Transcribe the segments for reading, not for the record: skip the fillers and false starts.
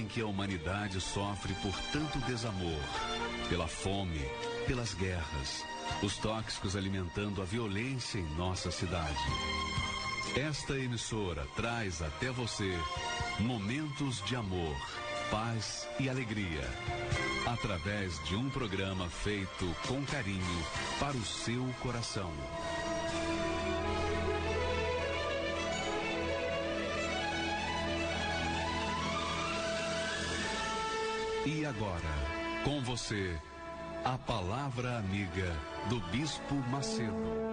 em que a humanidade sofre por tanto desamor, pela fome, pelas guerras, os tóxicos alimentando a violência em nossa cidade. Esta emissora traz até você momentos de amor, paz e alegria, através de um programa feito com carinho para o seu coração. E agora, com você, a palavra amiga do Bispo Macedo.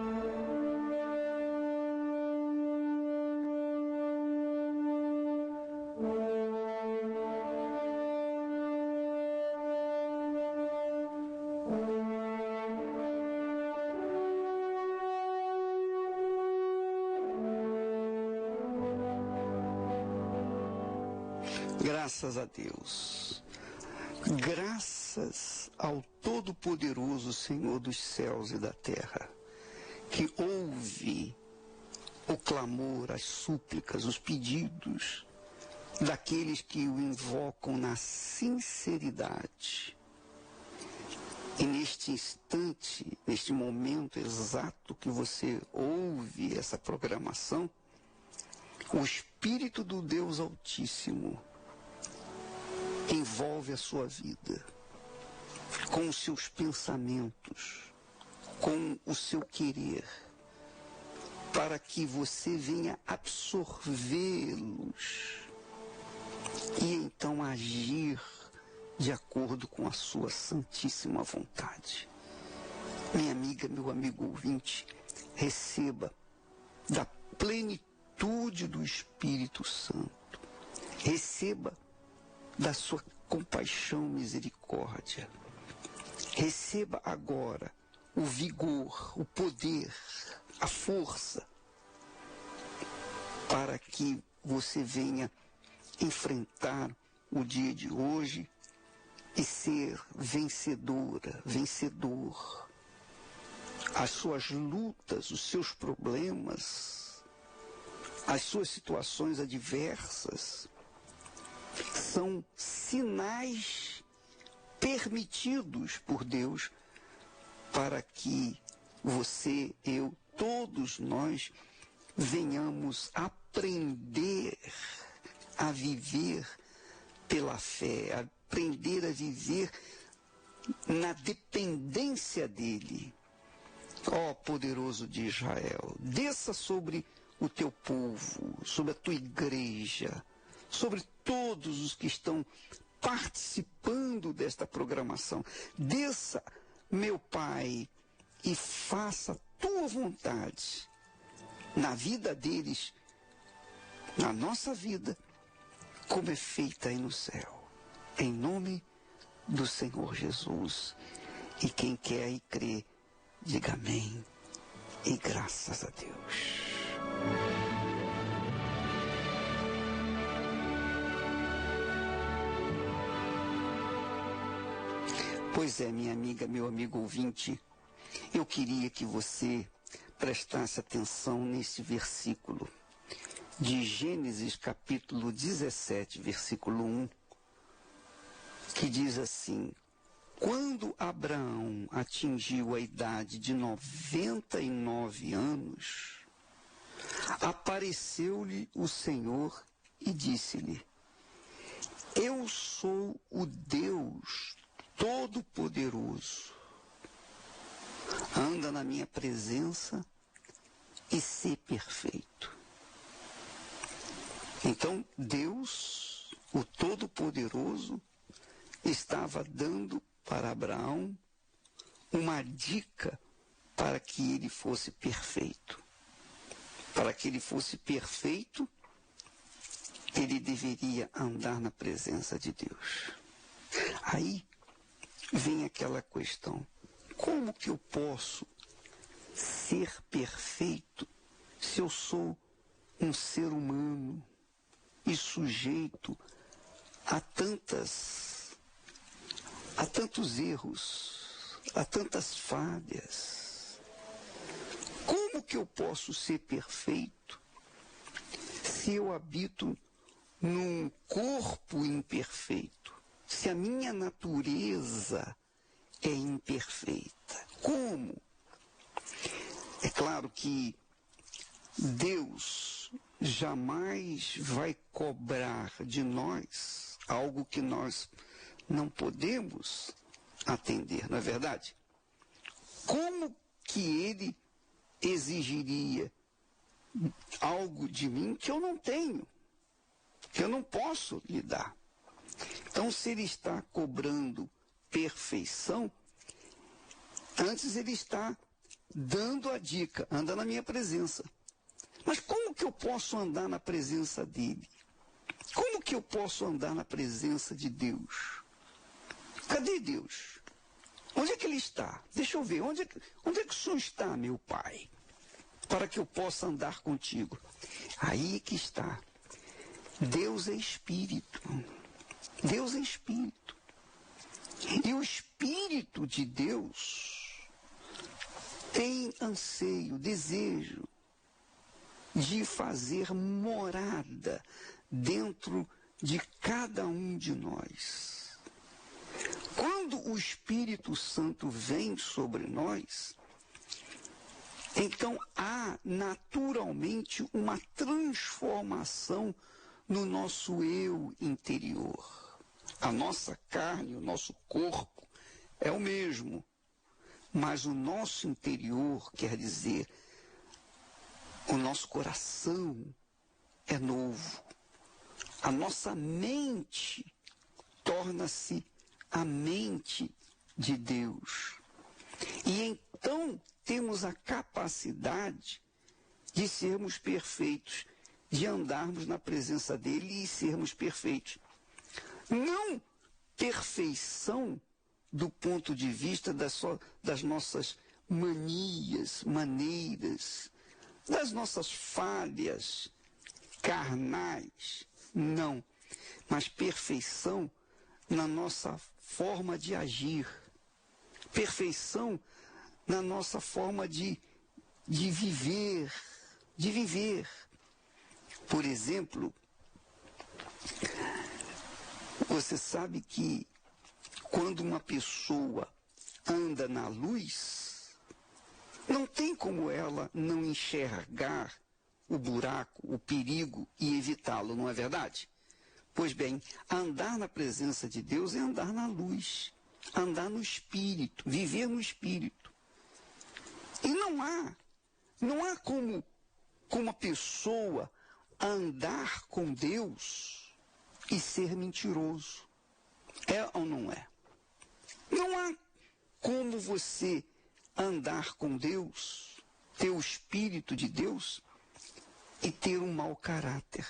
Graças a Deus, graças ao Todo-Poderoso Senhor dos céus e da terra, que ouve o clamor, as súplicas, os pedidos daqueles que o invocam na sinceridade. E neste instante, neste momento exato que você ouve essa programação, o Espírito do Deus Altíssimo envolve a sua vida com os seus pensamentos, com o seu querer, para que você venha absorvê-los e então agir de acordo com a sua santíssima vontade. Minha amiga, meu amigo ouvinte, receba da plenitude do Espírito Santo, receba da sua compaixão, misericórdia. Receba agora o vigor, o poder, a força, para que você venha enfrentar o dia de hoje e ser vencedora, vencedor. As suas lutas, os seus problemas, as suas situações adversas, são sinais permitidos por Deus para que você, eu, todos nós venhamos aprender a viver pela fé, aprender a viver na dependência dele. Ó poderoso de Israel, desça sobre o teu povo, sobre a tua igreja, sobre todos os que estão participando desta programação. Desça, meu Pai, e faça a tua vontade na vida deles, na nossa vida, como é feita aí no céu. Em nome do Senhor Jesus. E quem quer e crê, diga amém e graças a Deus. Pois é, minha amiga, meu amigo ouvinte, eu queria que você prestasse atenção nesse versículo de Gênesis capítulo 17, versículo 1, que diz assim: quando Abraão atingiu a idade de 99 anos, apareceu-lhe o Senhor e disse-lhe: eu sou o Deus Todo-Poderoso. Anda na minha presença e sê perfeito. Então, Deus, o Todo-Poderoso, estava dando para Abraão uma dica para que ele fosse perfeito. Para que ele fosse perfeito, ele deveria andar na presença de Deus. Aí vem aquela questão: como que eu posso ser perfeito se eu sou um ser humano e sujeito a tantos erros, a tantas falhas? Como que eu posso ser perfeito se eu habito num corpo imperfeito, se a minha natureza é imperfeita? Como? É claro que Deus jamais vai cobrar de nós algo que nós não podemos atender, não é verdade? Como que ele exigiria algo de mim que eu não tenho, que eu não posso lhe dar? Então, se ele está cobrando perfeição, antes ele está dando a dica: anda na minha presença. Mas como que eu posso andar na presença dele? Como que eu posso andar na presença de Deus? Cadê Deus? Onde é que ele está? Deixa eu ver, onde é que o Senhor está, meu Pai? Para que eu possa andar contigo. Aí que está. Deus é Espírito. Deus é Espírito. E o Espírito de Deus tem anseio, desejo de fazer morada dentro de cada um de nós. Quando o Espírito Santo vem sobre nós, então há naturalmente uma transformação no nosso eu interior. A nossa carne, o nosso corpo é o mesmo, mas o nosso interior, quer dizer, o nosso coração é novo. A nossa mente torna-se a mente de Deus. E então temos a capacidade de sermos perfeitos, de andarmos na presença dele e sermos perfeitos. Não perfeição do ponto de vista das nossas manias, maneiras, das nossas falhas carnais, não, mas perfeição na nossa forma de agir, perfeição na nossa forma de viver, Por exemplo, você sabe que quando uma pessoa anda na luz, não tem como ela não enxergar o buraco, o perigo e evitá-lo, não é verdade? Pois bem, andar na presença de Deus é andar na luz, andar no Espírito, viver no Espírito. E não há como a pessoa andar com Deus e ser mentiroso. É ou não é? Não há como você andar com Deus, ter o Espírito de Deus e ter um mau caráter,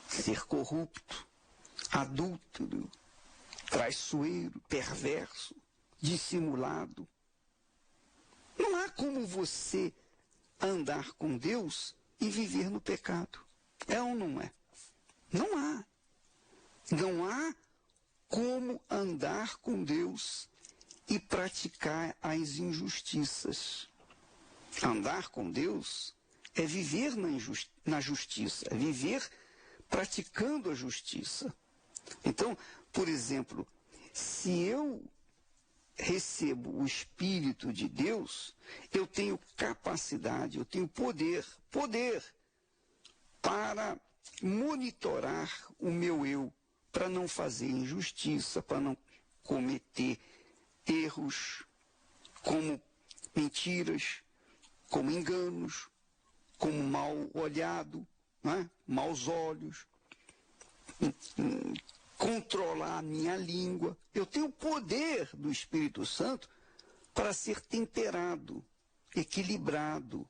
ser corrupto, adúltero, traiçoeiro, perverso, dissimulado. Não há como você andar com Deus e viver no pecado. É ou não é? Não há. Não há como andar com Deus e praticar as injustiças. Andar com Deus é viver na justiça, é viver praticando a justiça. Então, por exemplo, se eu recebo o Espírito de Deus, eu tenho capacidade, eu tenho poder para monitorar o meu eu, para não fazer injustiça, para não cometer erros como mentiras, como enganos, como mal olhado, né? Maus olhos, controlar a minha língua. Eu tenho o poder do Espírito Santo para ser temperado, equilibrado.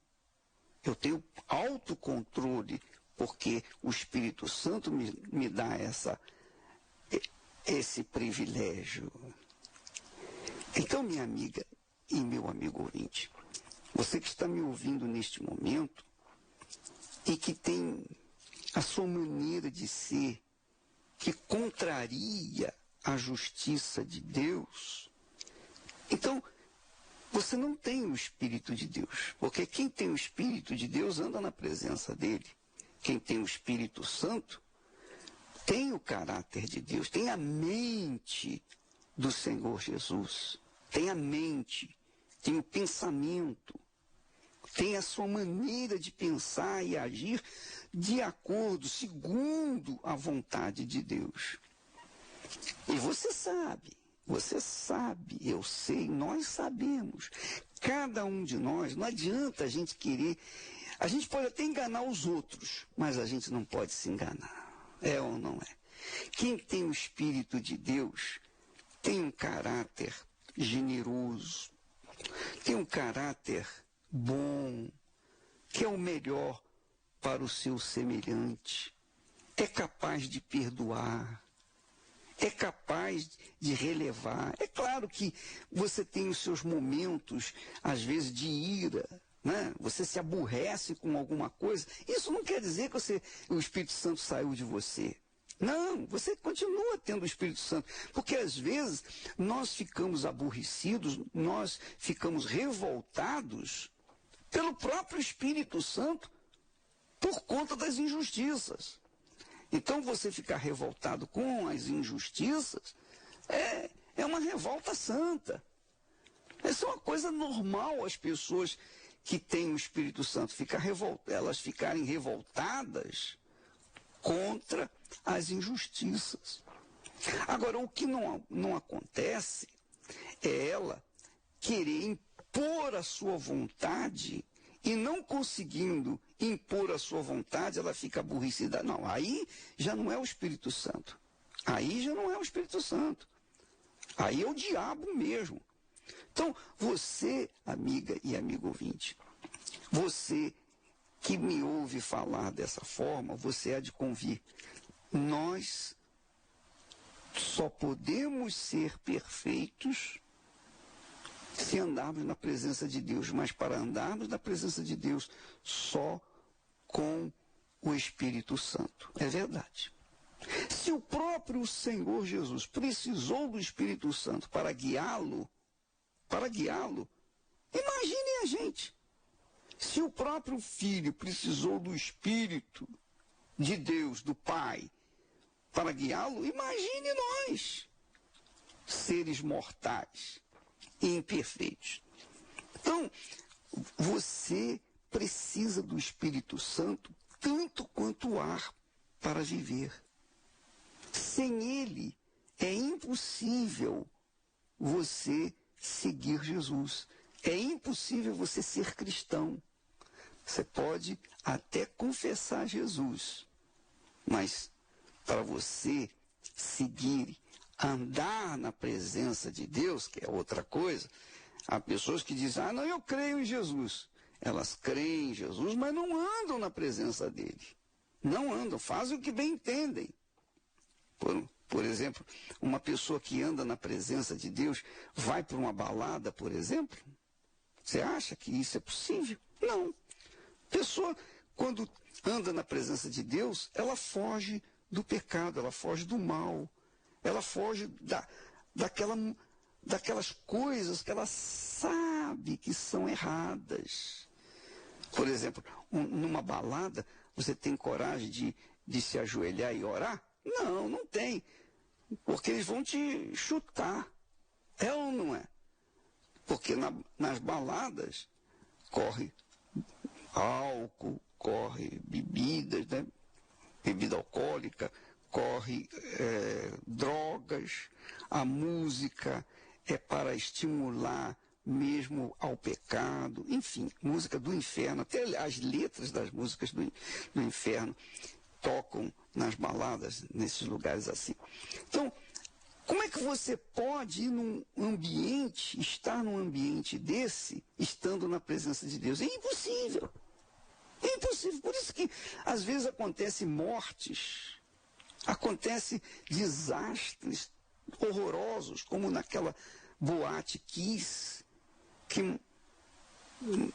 Eu tenho autocontrole, porque o Espírito Santo me dá esse privilégio. Então, minha amiga e meu amigo ouvinte, você que está me ouvindo neste momento e que tem a sua maneira de ser que contraria a justiça de Deus, então você não tem o Espírito de Deus, porque quem tem o Espírito de Deus anda na presença dele. Quem tem o Espírito Santo tem o caráter de Deus, tem a mente do Senhor Jesus, tem a mente, tem o pensamento, tem a sua maneira de pensar e agir de acordo, segundo a vontade de Deus. E você sabe, eu sei, nós sabemos. Cada um de nós, não adianta a gente querer, a gente pode até enganar os outros, mas a gente não pode se enganar. É ou não é? Quem tem o Espírito de Deus tem um caráter generoso, tem um caráter bom, que é o melhor para o seu semelhante, é capaz de perdoar, é capaz de relevar. É claro que você tem os seus momentos, às vezes, de ira, né? Você se aborrece com alguma coisa. Isso não quer dizer que o Espírito Santo saiu de você. Não, você continua tendo o Espírito Santo, porque às vezes nós ficamos aborrecidos, nós ficamos revoltados pelo próprio Espírito Santo por conta das injustiças. Então você ficar revoltado com as injustiças é uma revolta santa. Essa é uma coisa normal as pessoas que têm o Espírito Santo, elas ficarem revoltadas contra as injustiças. Agora, o que não acontece é ela querer impor a sua vontade e não conseguindo impor a sua vontade, ela fica aborrecida. Não, aí já não é o Espírito Santo. Aí já não é o Espírito Santo. Aí é o diabo mesmo. Então, você, amiga e amigo ouvinte, você que me ouve falar dessa forma, você há de convir. Nós só podemos ser perfeitos se andarmos na presença de Deus, mas para andarmos na presença de Deus só com o Espírito Santo. É verdade. Se o próprio Senhor Jesus precisou do Espírito Santo para guiá-lo, imaginem a gente. Se o próprio Filho precisou do Espírito de Deus, do Pai, para guiá-lo, imagine nós, seres mortais e imperfeitos. Então, você precisa do Espírito Santo tanto quanto o ar para viver. Sem ele, é impossível você seguir Jesus. É impossível você ser cristão. Você pode até confessar Jesus, mas para você seguir, andar na presença de Deus, que é outra coisa, há pessoas que dizem, não, eu creio em Jesus. Elas creem em Jesus, mas não andam na presença dele. Não andam, fazem o que bem entendem. Por exemplo, uma pessoa que anda na presença de Deus vai para uma balada, por exemplo? Você acha que isso é possível? Não. Pessoa, quando anda na presença de Deus, ela foge do pecado, ela foge do mal, ela foge daquelas coisas que ela sabe que são erradas. Por exemplo, numa balada, você tem coragem de se ajoelhar e orar? Não, não tem. Porque eles vão te chutar. É ou não é? Porque nas baladas corre álcool, corre bebidas, né? Bebida alcoólica, corre drogas. A música é para estimular mesmo ao pecado. Enfim, música do inferno. Até as letras das músicas do inferno tocam nas baladas, nesses lugares assim. Então, como é que você pode ir estar num ambiente desse, estando na presença de Deus? É impossível. É impossível. Por isso que, às vezes, acontecem mortes, acontecem desastres horrorosos, como naquela boate Kiss, que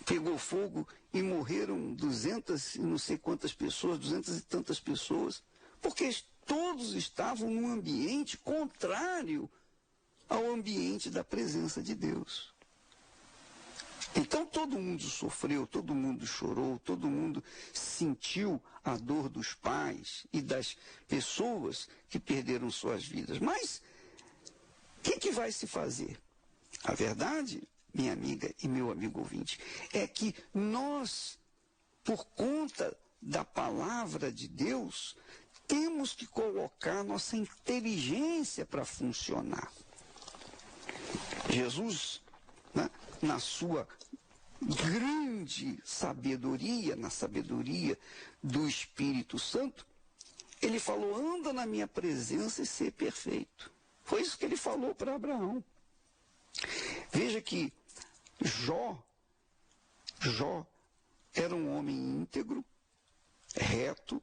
pegou fogo e morreram 200 e não sei quantas pessoas, 200 e tantas pessoas, porque todos estavam num ambiente contrário ao ambiente da presença de Deus. Então todo mundo sofreu, todo mundo chorou, todo mundo sentiu a dor dos pais e das pessoas que perderam suas vidas. Mas o que vai se fazer? A verdade, minha amiga e meu amigo ouvinte, é que nós, por conta da palavra de Deus, temos que colocar nossa inteligência para funcionar. Jesus, né, na sua grande sabedoria, na sabedoria do Espírito Santo, ele falou: anda na minha presença e ser perfeito. Foi isso que ele falou para Abraão. Veja que Jó era um homem íntegro, reto,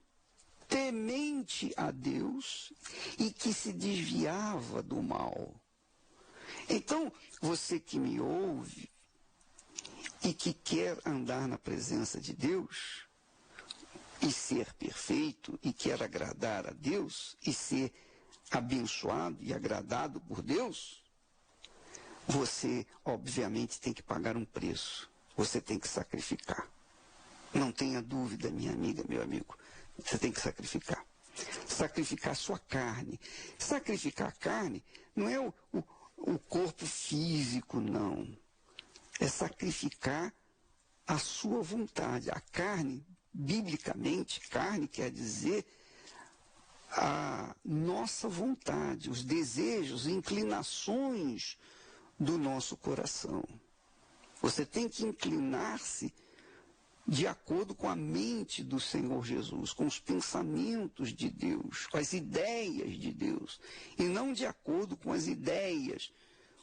temente a Deus e que se desviava do mal. Então, você que me ouve e que quer andar na presença de Deus e ser perfeito e quer agradar a Deus e ser abençoado e agradado por Deus, você, obviamente, tem que pagar um preço. Você tem que sacrificar. Não tenha dúvida, minha amiga, meu amigo. Você tem que sacrificar. Sacrificar a sua carne. Sacrificar a carne não é o corpo físico, não. É sacrificar a sua vontade. A carne, biblicamente, carne quer dizer a nossa vontade, os desejos, inclinações do nosso coração. Você tem que inclinar-se de acordo com a mente do Senhor Jesus, com os pensamentos de Deus, com as ideias de Deus, e não de acordo com as ideias,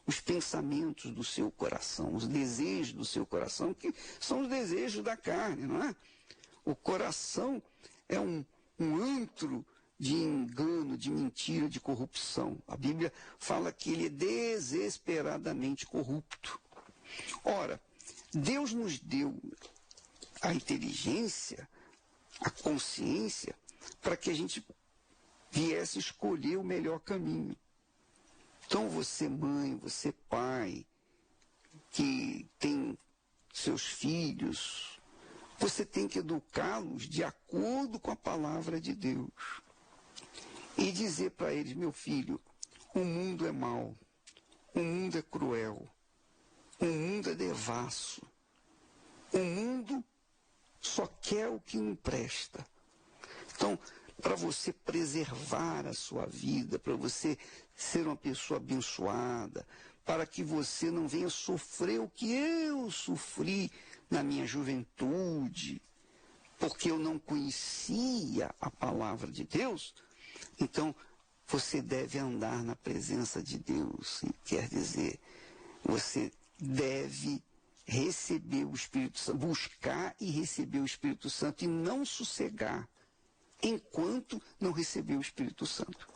os pensamentos do seu coração, os desejos do seu coração, que são os desejos da carne, não é? O coração é um antro de engano, de mentira, de corrupção. A Bíblia fala que ele é desesperadamente corrupto. Ora, Deus nos deu a inteligência, a consciência, para que a gente viesse escolher o melhor caminho. Então você, mãe, você, pai, que tem seus filhos, você tem que educá-los de acordo com a palavra de Deus. E dizer para eles: meu filho, o mundo é mau, o mundo é cruel, o mundo é devasso, o mundo só quer o que não presta. Então, para você preservar a sua vida, para você ser uma pessoa abençoada, para que você não venha sofrer o que eu sofri na minha juventude, porque eu não conhecia a palavra de Deus, então você deve andar na presença de Deus. Quer dizer, você deve receber o Espírito Santo, buscar e receber o Espírito Santo e não sossegar enquanto não receber o Espírito Santo.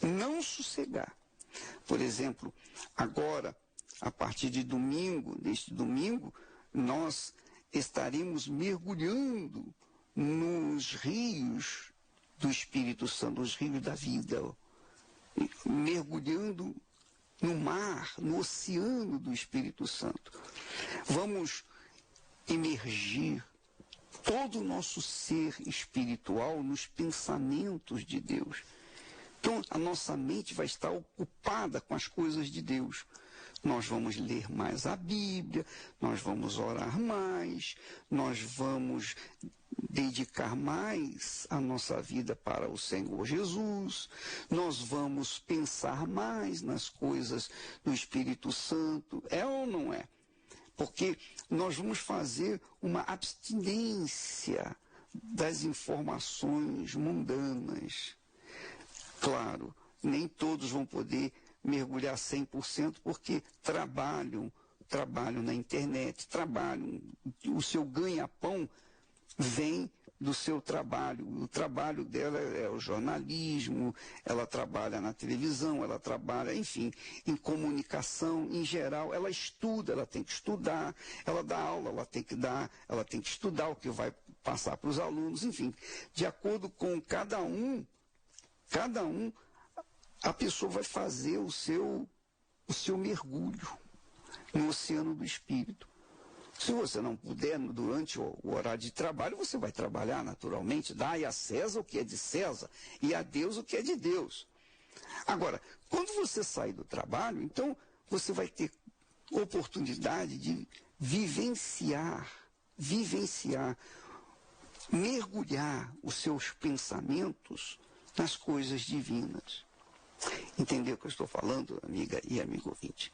Não sossegar. Por exemplo, agora, a partir de domingo, deste domingo, nós estaremos mergulhando nos rios do Espírito Santo, os rios da vida, mergulhando no mar, no oceano do Espírito Santo. Vamos imergir todo o nosso ser espiritual nos pensamentos de Deus. Então, a nossa mente vai estar ocupada com as coisas de Deus. Nós vamos ler mais a Bíblia, nós vamos orar mais, nós vamos dedicar mais a nossa vida para o Senhor Jesus, nós vamos pensar mais nas coisas do Espírito Santo. É ou não é? Porque nós vamos fazer uma abstinência das informações mundanas. Claro, nem todos vão poder mergulhar 100% porque trabalham na internet, o seu ganha-pão vem do seu trabalho. O trabalho dela é o jornalismo, ela trabalha na televisão, ela trabalha, enfim, em comunicação em geral. Ela estuda, ela tem que estudar, ela dá aula, ela tem que estudar o que vai passar para os alunos, enfim. De acordo com cada um, a pessoa vai fazer o seu mergulho no oceano do Espírito. Se você não puder, durante o horário de trabalho, você vai trabalhar naturalmente. Dai a César o que é de César e a Deus o que é de Deus. Agora, quando você sair do trabalho, então você vai ter oportunidade de vivenciar, mergulhar os seus pensamentos nas coisas divinas. Entendeu o que eu estou falando, amiga e amigo ouvinte?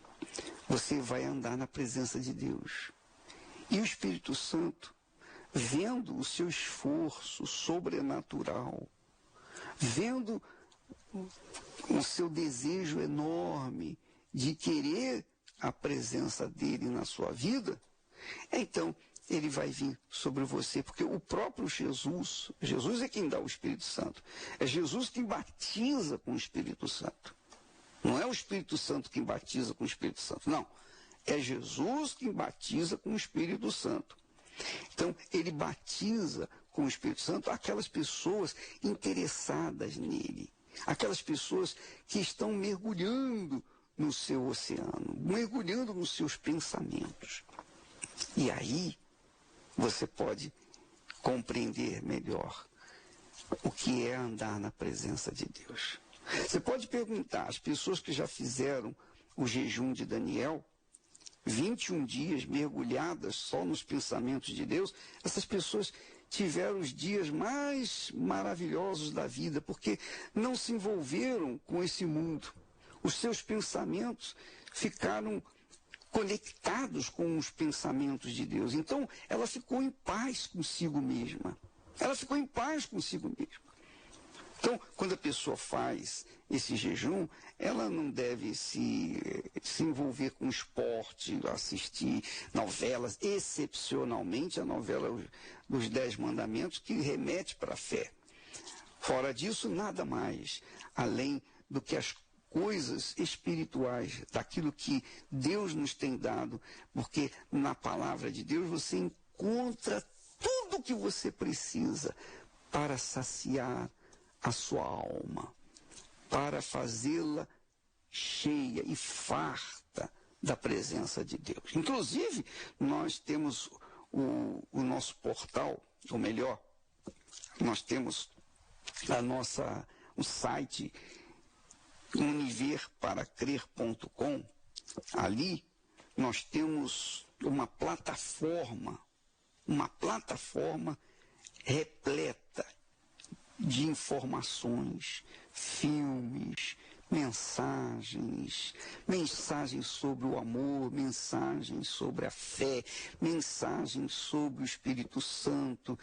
Você vai andar na presença de Deus. E o Espírito Santo, vendo o seu esforço sobrenatural, vendo o seu desejo enorme de querer a presença dele na sua vida, então ele vai vir sobre você, porque o próprio Jesus é quem dá o Espírito Santo. É Jesus quem batiza com o Espírito Santo. Não é o Espírito Santo quem batiza com o Espírito Santo, não. É Jesus quem batiza com o Espírito Santo. Então, ele batiza com o Espírito Santo aquelas pessoas interessadas nele, aquelas pessoas que estão mergulhando no seu oceano, mergulhando nos seus pensamentos. E aí, você pode compreender melhor o que é andar na presença de Deus. Você pode perguntar às pessoas que já fizeram o jejum de Daniel, 21 dias mergulhadas só nos pensamentos de Deus, essas pessoas tiveram os dias mais maravilhosos da vida, porque não se envolveram com esse mundo. Os seus pensamentos ficaram conectados com os pensamentos de Deus. Então, ela ficou em paz consigo mesma. Então, quando a pessoa faz esse jejum, ela não deve se envolver com esporte, assistir novelas, excepcionalmente a novela dos 10 Mandamentos, que remete para a fé. Fora disso, nada mais, além do que as coisas espirituais, daquilo que Deus nos tem dado, porque na palavra de Deus você encontra tudo o que você precisa para saciar a sua alma, para fazê-la cheia e farta da presença de Deus. Inclusive, nós temos o nosso portal, ou melhor, nós temos o site univerparacrer.com. Ali nós temos uma plataforma repleta de informações, filmes, mensagens sobre o amor, mensagens sobre a fé, mensagens sobre o Espírito Santo.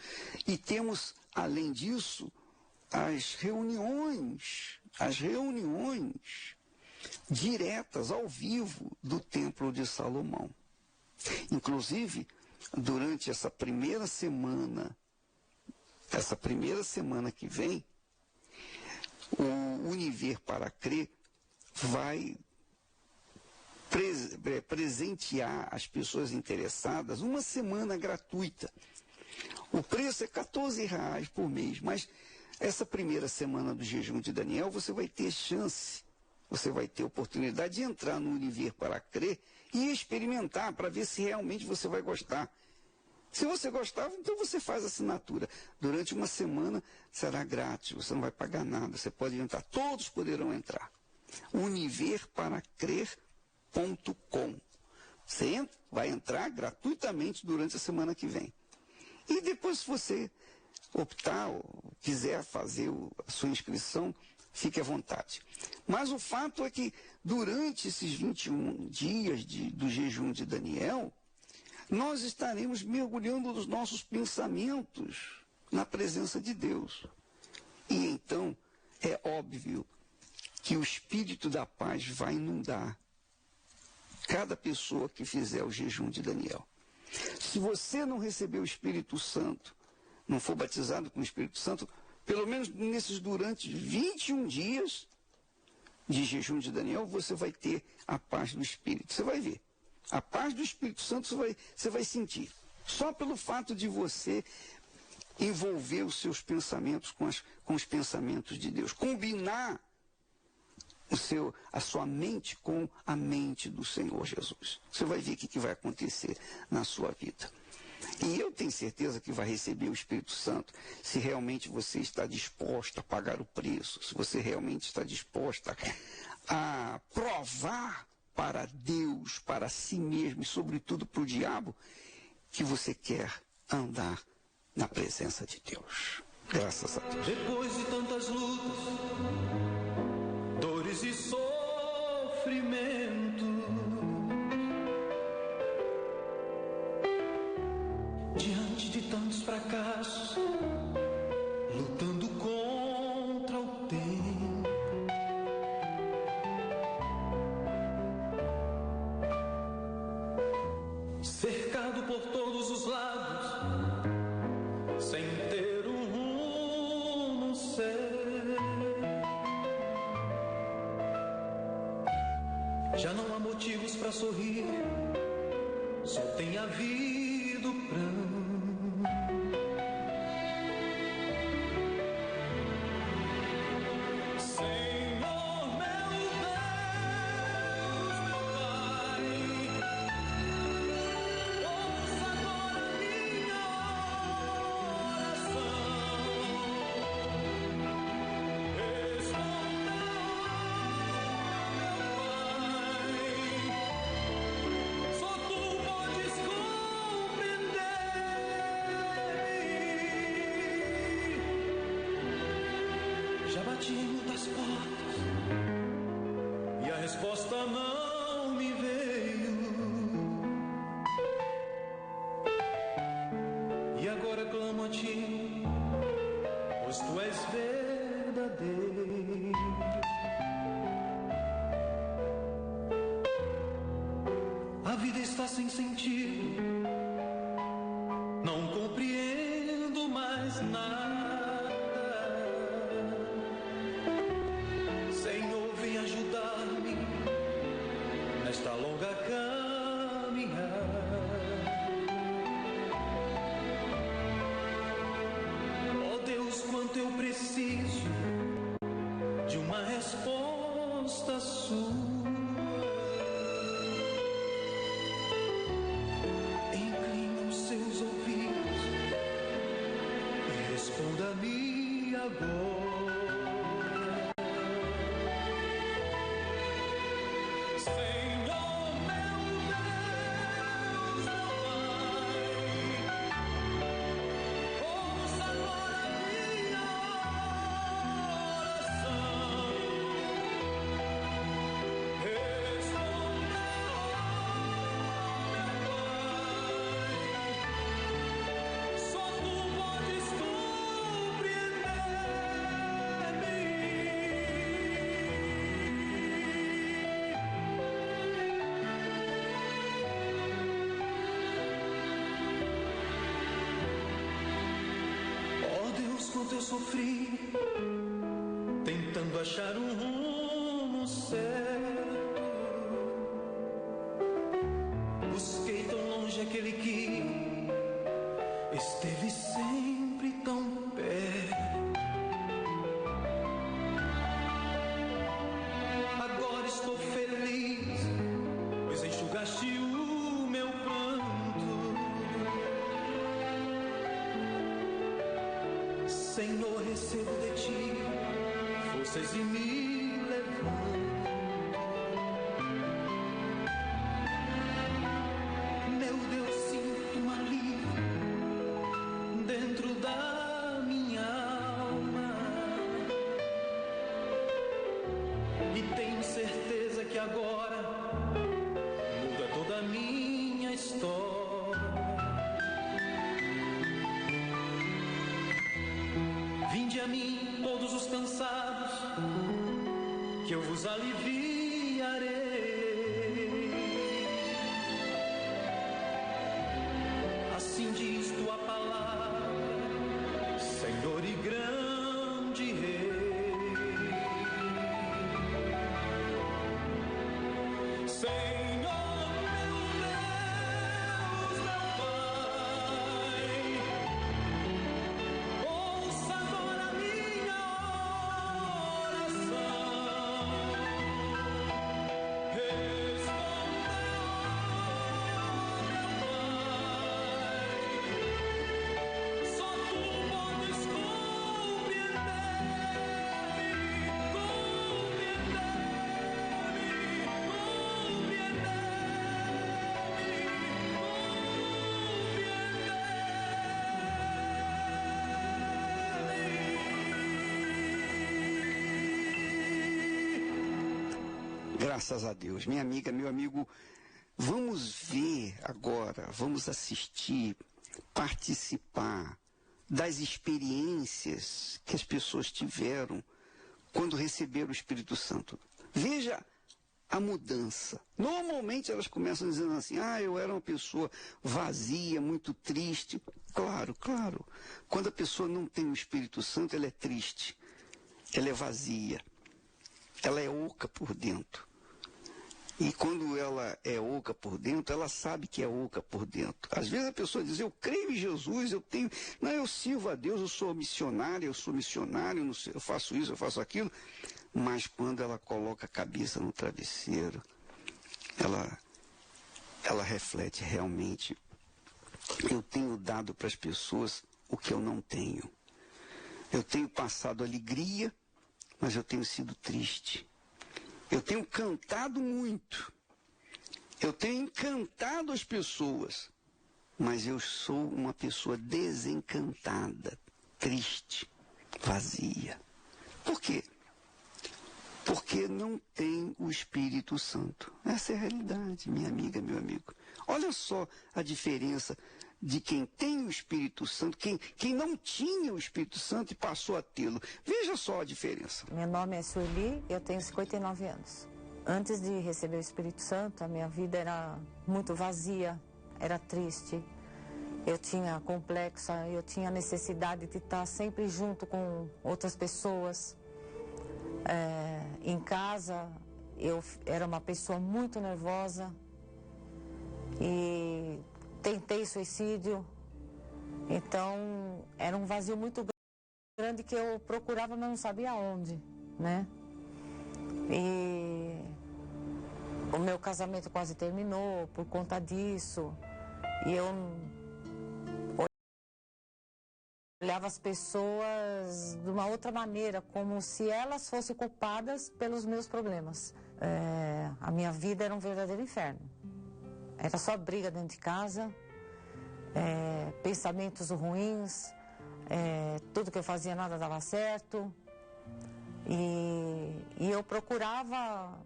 E temos, além disso, as reuniões diretas, ao vivo, do Templo de Salomão. Inclusive, durante essa primeira semana que vem, o Univer para Crer vai presentear as pessoas interessadas uma semana gratuita. O preço é R$14 por mês, mas essa primeira semana do jejum de Daniel, você vai ter chance, você vai ter oportunidade de entrar no Univer para Crer e experimentar para ver se realmente você vai gostar. Se você gostar, então você faz a assinatura. Durante uma semana será grátis, você não vai pagar nada, você pode entrar, todos poderão entrar. univerparacrer.com. Você vai entrar gratuitamente durante a semana que vem. E depois, se você optar ou quiser fazer a sua inscrição, fique à vontade. Mas o fato é que durante esses 21 dias do jejum de Daniel, nós estaremos mergulhando nos nossos pensamentos na presença de Deus. E então é óbvio que o Espírito da Paz vai inundar cada pessoa que fizer o jejum de Daniel. Se você não receber o Espírito Santo, não for batizado com o Espírito Santo, pelo menos durante 21 dias de jejum de Daniel, você vai ter a paz do Espírito. Você vai ver. A paz do Espírito Santo você vai sentir. Só pelo fato de você envolver os seus pensamentos com os pensamentos de Deus. Combinar a sua mente com a mente do Senhor Jesus. Você vai ver o que vai acontecer na sua vida. E eu tenho certeza que vai receber o Espírito Santo se realmente você está disposto a pagar o preço, se você realmente está disposta a provar para Deus, para si mesmo e sobretudo para o diabo, que você quer andar na presença de Deus. Graças a Deus. Depois de tantas lutas, dores e sofrimento, diante de tantos fracassos, lutando contra o tempo, cercado por todos os lados, sem ter um rumo certo, já não há motivos para sorrir, só tem havido pranto. Já bati em muitas portas e a resposta não me veio. E agora clamo a ti, pois tu és verdadeiro. A vida está sem sentido, não compreendo mais nada. Nesta longa caminhada, oh Deus, quanto eu preciso de uma resposta sua. Inclina os seus ouvidos e responda-me agora. Eu sofri tentando achar um rumo certo, busquei tão longe aquele que esteve sempre tão perto. Agora estou feliz, pois enxugaste o meu pranto. Senhor, recebo de ti forças e me levanto. Meu Deus, sinto um alívio dentro da minha alma e tenho certeza que agora muda toda a minha história. Vinde a mim todos os cansados, que eu vos aliviarei. Assim diz tua palavra, Senhor e grande Rei. Senhor, meu Deus, meu Pai, ouça agora minha oração. Graças a Deus. Minha amiga, meu amigo, vamos ver agora, vamos assistir, participar das experiências que as pessoas tiveram quando receberam o Espírito Santo. Veja a mudança. Normalmente elas começam dizendo assim, eu era uma pessoa vazia, muito triste. Claro. Quando a pessoa não tem o Espírito Santo, ela é triste, ela é vazia, ela é oca por dentro. E quando ela é oca por dentro, ela sabe que é oca por dentro. Às vezes a pessoa diz, eu creio em Jesus, eu sirvo a Deus, eu sou missionário, eu faço isso, eu faço aquilo. Mas quando ela coloca a cabeça no travesseiro, ela reflete realmente, eu tenho dado para as pessoas o que eu não tenho. Eu tenho passado alegria, mas eu tenho sido triste. Eu tenho cantado muito. Eu tenho encantado as pessoas. Mas eu sou uma pessoa desencantada, triste, vazia. Por quê? Porque não tem o Espírito Santo. Essa é a realidade, minha amiga, meu amigo. Olha só a diferença de quem tem o Espírito Santo, quem não tinha o Espírito Santo e passou a tê-lo. Veja só a diferença. Meu nome é Sueli, eu tenho 59 anos. Antes de receber o Espírito Santo, a minha vida era muito vazia, era triste. Eu tinha complexo, eu tinha necessidade de estar sempre junto com outras pessoas. Em casa, eu era uma pessoa muito nervosa e tentei suicídio. Então, era um vazio muito grande que eu procurava, mas não sabia onde, né? E o meu casamento quase terminou por conta disso. E eu olhava as pessoas de uma outra maneira, como se elas fossem culpadas pelos meus problemas. A minha vida era um verdadeiro inferno. Era só briga dentro de casa, pensamentos ruins, tudo que eu fazia nada dava certo. E eu procurava,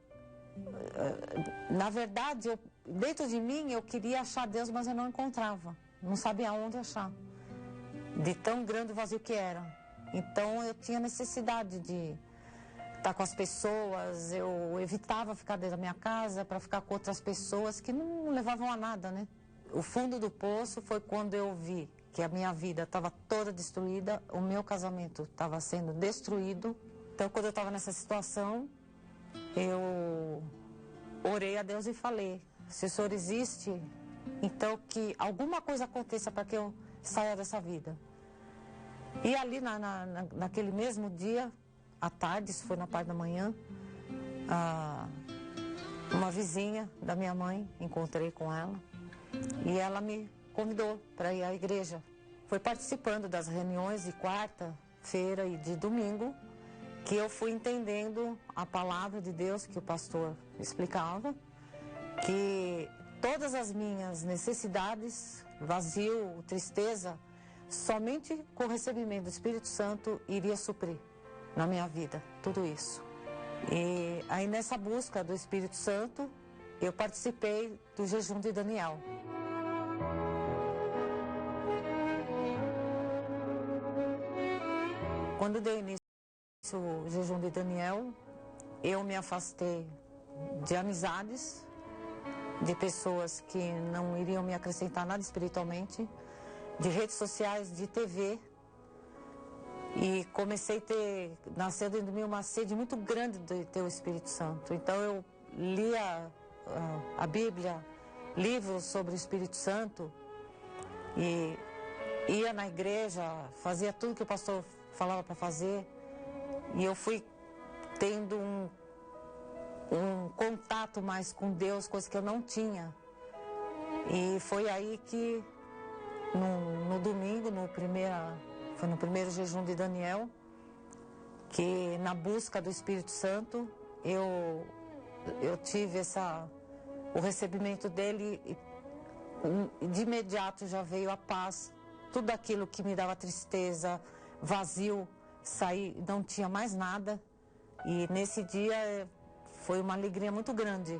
na verdade, dentro de mim eu queria achar Deus, mas eu não encontrava, não sabia onde achar, de tão grande o vazio que era. Então eu tinha necessidade de estar com as pessoas, eu evitava ficar dentro da minha casa para ficar com outras pessoas que não levavam a nada, né? O fundo do poço foi quando eu vi que a minha vida estava toda destruída, o meu casamento estava sendo destruído. Então, quando eu estava nessa situação, eu orei a Deus e falei, se o Senhor existe, então que alguma coisa aconteça para que eu saia dessa vida. E ali, naquele mesmo dia, à tarde, isso foi na parte da manhã, uma vizinha da minha mãe, encontrei com ela, e ela me convidou para ir à igreja. Foi participando das reuniões de quarta-feira e de domingo, que eu fui entendendo a palavra de Deus que o pastor explicava, que todas as minhas necessidades, vazio, tristeza, somente com o recebimento do Espírito Santo iria suprir na minha vida, tudo isso. E aí nessa busca do Espírito Santo, eu participei do jejum de Daniel. Quando deu início ao jejum de Daniel, eu me afastei de amizades, de pessoas que não iriam me acrescentar nada espiritualmente, de redes sociais, de TV, e comecei a ter, nasceu dentro de mim uma sede muito grande de ter o Espírito Santo. Então eu lia a Bíblia, livros sobre o Espírito Santo, e ia na igreja, fazia tudo que o pastor falava para fazer, e eu fui tendo um contato mais com Deus, coisa que eu não tinha. E foi aí que no domingo, foi no primeiro jejum de Daniel, que na busca do Espírito Santo, eu tive o recebimento dele, e de imediato já veio a paz, tudo aquilo que me dava tristeza, vazio, saí, não tinha mais nada. E nesse dia foi uma alegria muito grande.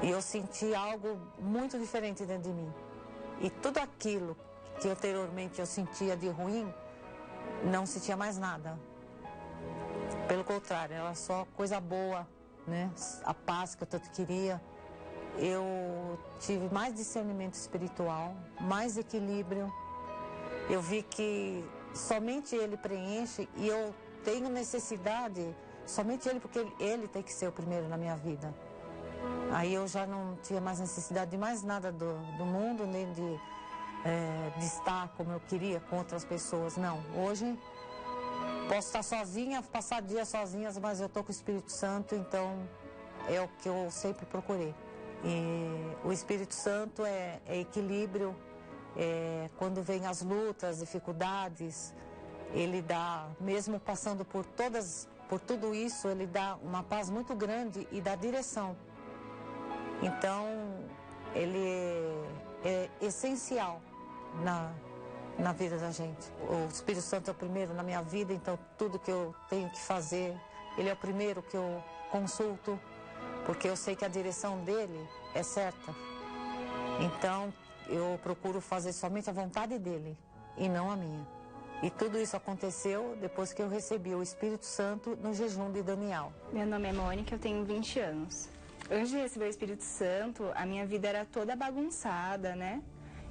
E eu senti algo muito diferente dentro de mim. E tudo aquilo que anteriormente eu sentia de ruim, não sentia mais nada. Pelo contrário, era só coisa boa, né? A paz que eu tanto queria. Eu tive mais discernimento espiritual, mais equilíbrio. Eu vi que somente Ele preenche e eu tenho necessidade, somente Ele, porque Ele tem que ser o primeiro na minha vida. Aí eu já não tinha mais necessidade de mais nada do mundo, nem de estar como eu queria com outras pessoas. Não, hoje posso estar sozinha, passar dias sozinhas, mas eu estou com o Espírito Santo, então é o que eu sempre procurei. E o Espírito Santo é equilíbrio, quando vem as lutas, dificuldades, ele dá, mesmo passando por tudo isso, ele dá uma paz muito grande e dá direção. Então, ele é essencial na vida da gente. O Espírito Santo é o primeiro na minha vida, então tudo que eu tenho que fazer, ele é o primeiro que eu consulto, porque eu sei que a direção dele é certa. Então, eu procuro fazer somente a vontade dele e não a minha. E tudo isso aconteceu depois que eu recebi o Espírito Santo no jejum de Daniel. Meu nome é Mônica, eu tenho 20 anos. Antes de receber o Espírito Santo, a minha vida era toda bagunçada, né?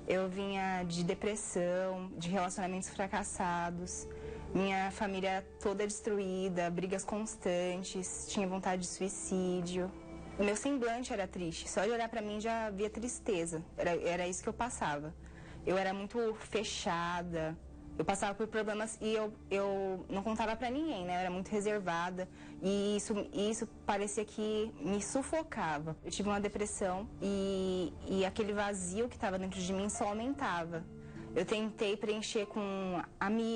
Eu vinha de depressão, de relacionamentos fracassados, minha família toda destruída, brigas constantes, tinha vontade de suicídio. O meu semblante era triste, só de olhar pra mim já havia tristeza, era isso que eu passava. Eu era muito fechada, eu passava por problemas e eu não contava pra ninguém, né? Eu era muito reservada e isso parecia que me sufocava. Eu tive uma depressão e aquele vazio que estava dentro de mim só aumentava. Eu tentei preencher com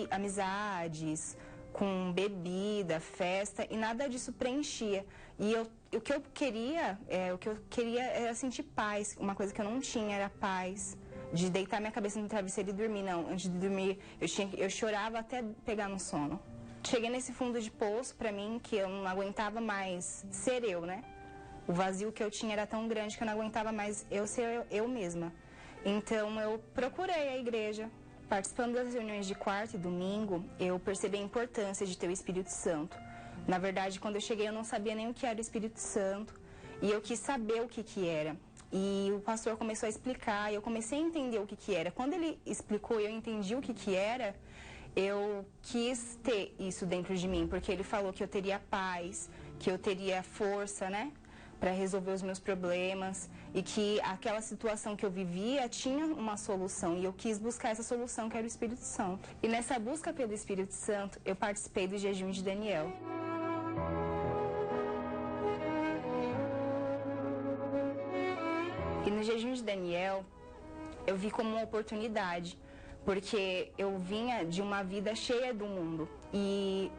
amizades, com bebida, festa e nada disso preenchia. E o que eu queria era sentir paz. Uma coisa que eu não tinha era paz. De deitar minha cabeça no travesseiro e dormir, não. Antes de dormir, eu chorava até pegar no sono. Cheguei nesse fundo de poço, pra mim, que eu não aguentava mais ser eu, né? O vazio que eu tinha era tão grande que eu não aguentava mais eu ser eu mesma. Então, eu procurei a igreja. Participando das reuniões de quarta e domingo, eu percebi a importância de ter o Espírito Santo. Na verdade, quando eu cheguei, eu não sabia nem o que era o Espírito Santo. E eu quis saber o que era. E o pastor começou a explicar, e eu comecei a entender o que era. Quando ele explicou e eu entendi o que era, eu quis ter isso dentro de mim, porque ele falou que eu teria paz, que eu teria força, né, para resolver os meus problemas, e que aquela situação que eu vivia tinha uma solução, e eu quis buscar essa solução, que era o Espírito Santo. E nessa busca pelo Espírito Santo, eu participei do jejum de Daniel. E no jejum de Daniel, eu vi como uma oportunidade, porque eu vinha de uma vida cheia do mundo. E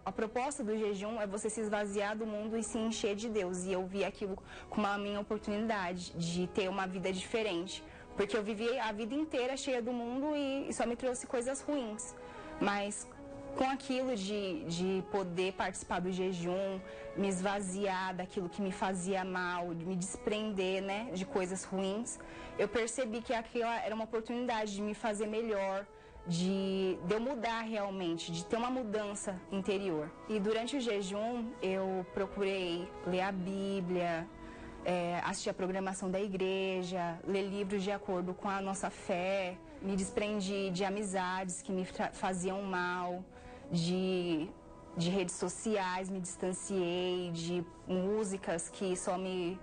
a proposta do jejum é você se esvaziar do mundo e se encher de Deus. E eu vi aquilo como a minha oportunidade de ter uma vida diferente. Porque eu vivi a vida inteira cheia do mundo e só me trouxe coisas ruins. Mas com aquilo de poder participar do jejum, me esvaziar daquilo que me fazia mal, de me desprender, né, de coisas ruins, eu percebi que aquela era uma oportunidade de me fazer melhor, de eu mudar realmente, de ter uma mudança interior. E durante o jejum, eu procurei ler a Bíblia, assistir a programação da igreja, ler livros de acordo com a nossa fé, me desprendi de amizades que me faziam mal, de redes sociais, me distanciei, de músicas que só me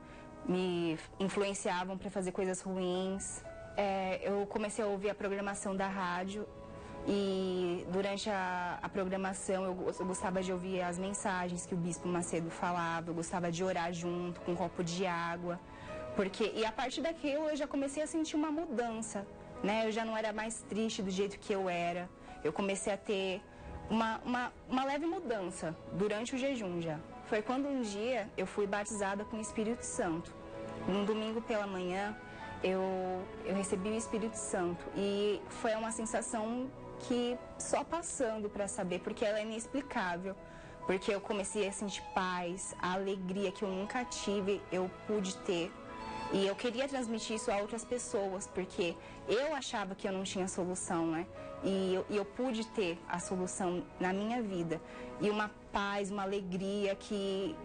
influenciavam para fazer coisas ruins. Eu comecei a ouvir a programação da rádio e durante a programação eu gostava de ouvir as mensagens que o Bispo Macedo falava, eu gostava de orar junto com um copo de água, e a partir daquilo eu já comecei a sentir uma mudança, né? Eu já não era mais triste do jeito que eu era, eu comecei a ter uma leve mudança durante o jejum já. Foi quando um dia eu fui batizada com o Espírito Santo. Num domingo pela manhã, eu recebi o Espírito Santo e foi uma sensação que só passando para saber, porque ela é inexplicável. porque eu comecei a sentir paz, a alegria que eu nunca tive, eu pude ter. E eu queria transmitir isso a outras pessoas, porque eu achava que eu não tinha solução, né? E eu pude ter a solução na minha vida. E uma paz, uma alegria que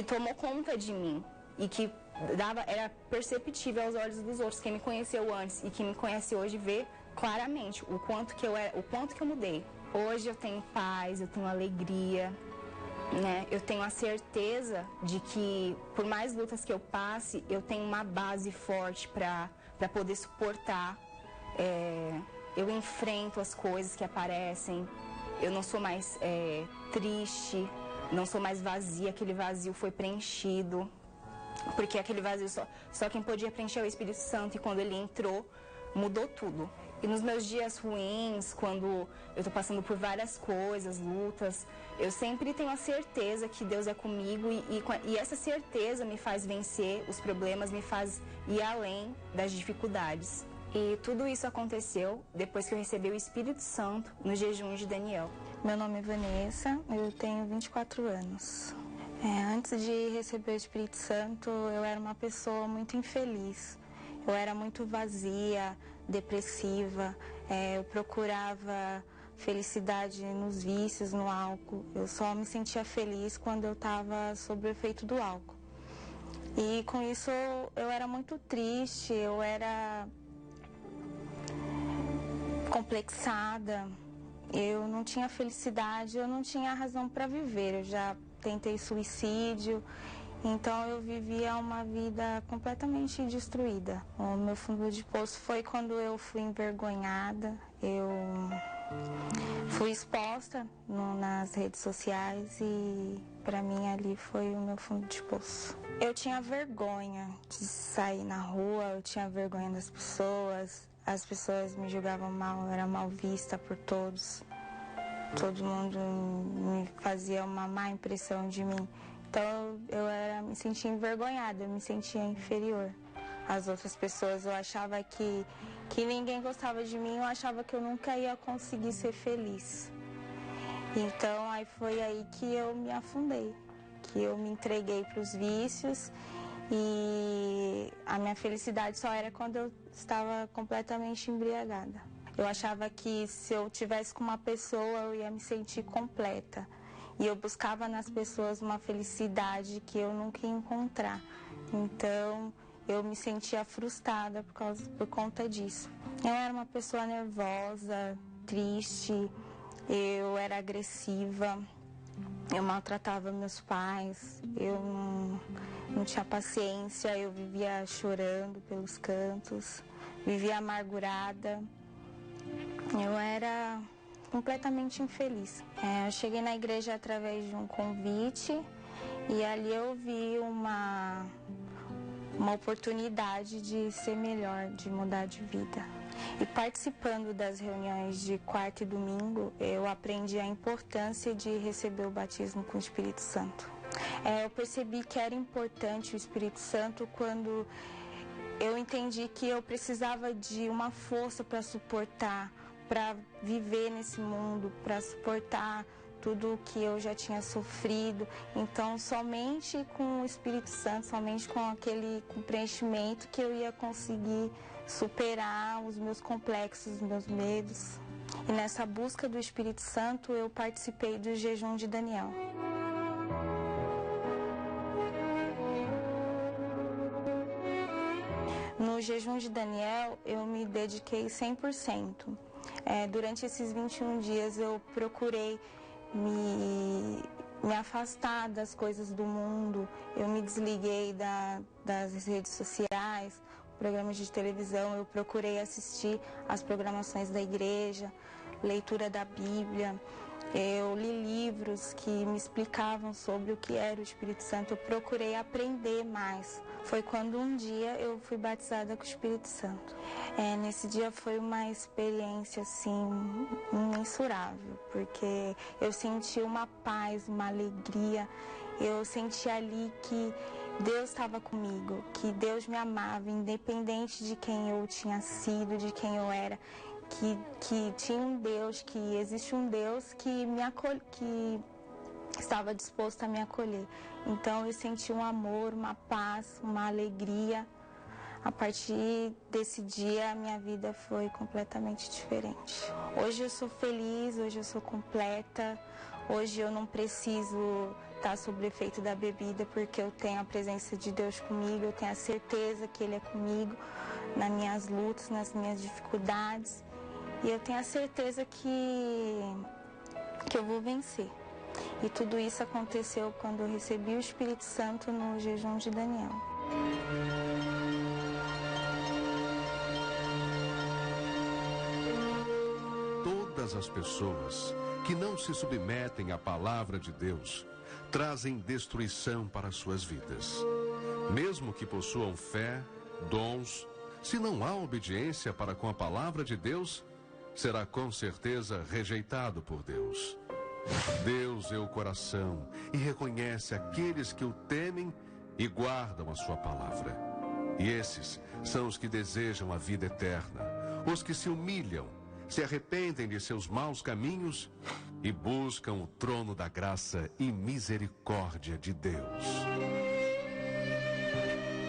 tomou conta de mim e que era perceptível aos olhos dos outros. Quem me conheceu antes e quem me conhece hoje vê claramente o quanto que eu mudei. Hoje eu tenho paz, eu tenho alegria, né? Eu tenho a certeza de que, por mais lutas que eu passe, eu tenho uma base forte para poder suportar. Eu enfrento as coisas que aparecem, eu não sou mais triste, não sou mais vazia, aquele vazio foi preenchido, porque aquele vazio só quem podia preencher é o Espírito Santo, e quando ele entrou, mudou tudo. E nos meus dias ruins, quando eu estou passando por várias coisas, lutas, eu sempre tenho a certeza que Deus é comigo e essa certeza me faz vencer os problemas, me faz ir além das dificuldades. E tudo isso aconteceu depois que eu recebi o Espírito Santo no jejum de Daniel. Meu nome é Vanessa, eu tenho 24 anos. Antes de receber o Espírito Santo, eu era uma pessoa muito infeliz. Eu era muito vazia, depressiva, eu procurava felicidade nos vícios, no álcool. Eu só me sentia feliz quando eu estava sob o efeito do álcool. E com isso eu era muito triste, eu era complexada, eu não tinha felicidade, eu não tinha razão para viver. Eu já tentei suicídio, então eu vivia uma vida completamente destruída. O meu fundo de poço foi quando eu fui envergonhada, eu fui exposta nas redes sociais e para mim ali foi o meu fundo de poço. Eu tinha vergonha de sair na rua, eu tinha vergonha das pessoas, as pessoas me julgavam mal, eu era mal vista por todos. Todo mundo me fazia uma má impressão de mim. Então me sentia envergonhada, eu me sentia inferior às outras pessoas. Eu achava que ninguém gostava de mim, eu achava que eu nunca ia conseguir ser feliz. Então foi aí que eu me afundei, que eu me entreguei para os vícios e a minha felicidade só era quando eu estava completamente embriagada. Eu achava que se eu tivesse com uma pessoa eu ia me sentir completa. E eu buscava nas pessoas uma felicidade que eu nunca ia encontrar. Então eu me sentia frustrada por conta disso. Eu era uma pessoa nervosa, triste, eu era agressiva, eu maltratava meus pais, eu não tinha paciência, eu vivia chorando pelos cantos, vivia amargurada. Eu era completamente infeliz. Eu cheguei na igreja através de um convite e ali eu vi uma oportunidade de ser melhor, de mudar de vida. E participando das reuniões de quarta e domingo, eu aprendi a importância de receber o batismo com o Espírito Santo. Eu percebi que era importante o Espírito Santo quando eu entendi que eu precisava de uma força para suportar, para viver nesse mundo, para suportar tudo o que eu já tinha sofrido. Então, somente com o Espírito Santo, somente com o preenchimento que eu ia conseguir superar os meus complexos, os meus medos. E nessa busca do Espírito Santo, eu participei do jejum de Daniel. No jejum de Daniel, eu me dediquei 100%. Durante esses 21 dias, eu procurei me afastar das coisas do mundo. Eu me desliguei das redes sociais, programas de televisão. Eu procurei assistir às programações da igreja, leitura da Bíblia. Eu li livros que me explicavam sobre o que era o Espírito Santo. Eu procurei aprender mais. Foi quando um dia eu fui batizada com o Espírito Santo. Nesse dia foi uma experiência assim imensurável, porque eu senti uma paz, uma alegria. Eu senti ali que Deus estava comigo, que Deus me amava, independente de quem eu tinha sido, de quem eu era. Que tinha um Deus, que existe um Deus que me acolhe, que estava disposto a me acolher. Então eu senti um amor, uma paz, uma alegria. A partir desse dia, a minha vida foi completamente diferente. Hoje eu sou feliz, hoje eu sou completa, hoje eu não preciso estar sob o efeito da bebida, porque eu tenho a presença de Deus comigo, eu tenho a certeza que Ele é comigo nas minhas lutas, nas minhas dificuldades, e eu tenho a certeza que eu vou vencer. E tudo isso aconteceu quando eu recebi o Espírito Santo no jejum de Daniel. Todas as pessoas que não se submetem à palavra de Deus trazem destruição para suas vidas. Mesmo que possuam fé, dons, se não há obediência para com a palavra de Deus, será com certeza rejeitado por Deus. Deus é o coração e reconhece aqueles que o temem e guardam a sua palavra. E esses são os que desejam a vida eterna, os que se humilham, se arrependem de seus maus caminhos e buscam o trono da graça e misericórdia de Deus.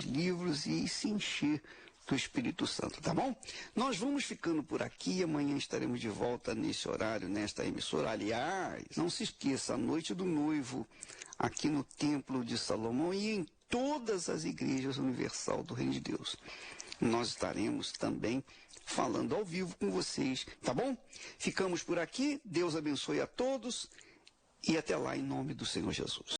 Livros e se encher do Espírito Santo, tá bom? Nós vamos ficando por aqui, amanhã estaremos de volta nesse horário, nesta emissora. Aliás, não se esqueça, a noite do noivo, aqui no Templo de Salomão e em todas as igrejas universal do Reino de Deus. Nós estaremos também falando ao vivo com vocês, tá bom? Ficamos por aqui, Deus abençoe a todos e até lá em nome do Senhor Jesus.